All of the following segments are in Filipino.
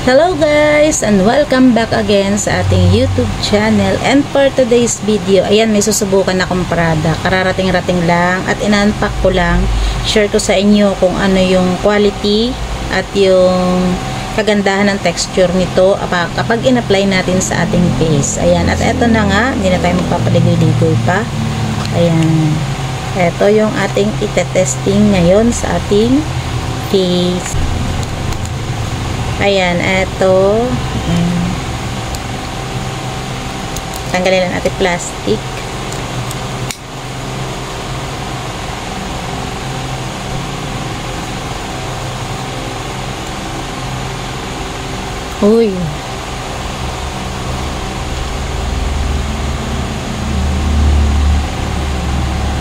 Hello guys and welcome back again sa ating YouTube channel. And for today's video, ayan, may susubukan akong product. Kararating-rating lang at in-unpack ko lang. Share ko sa inyo kung ano yung quality at yung kagandahan ng texture nito kapag in-apply natin sa ating face. Ayan, at eto na nga, hindi na tayo magpapaligoy-ligoy pa. Ayan, eto yung ating itetesting ngayon sa ating face. Ayan, eto. Tanggalin lang natin plastic. Uy.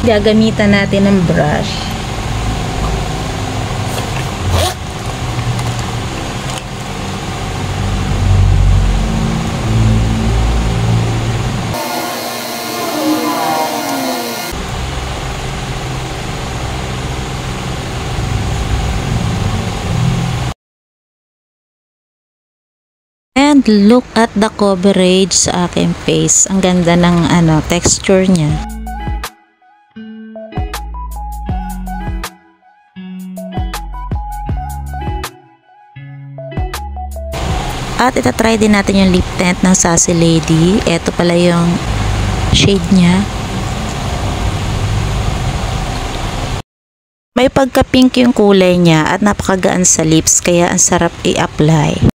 Gagamitan natin ng brush. And look at the coverage sa aking face. Ang ganda ng texture niya. At itatry din natin yung lip tint ng Sassy Lady. Ito pala yung shade niya. May pagka-pink yung kulay niya at napakagaan sa lips kaya ang sarap i-apply.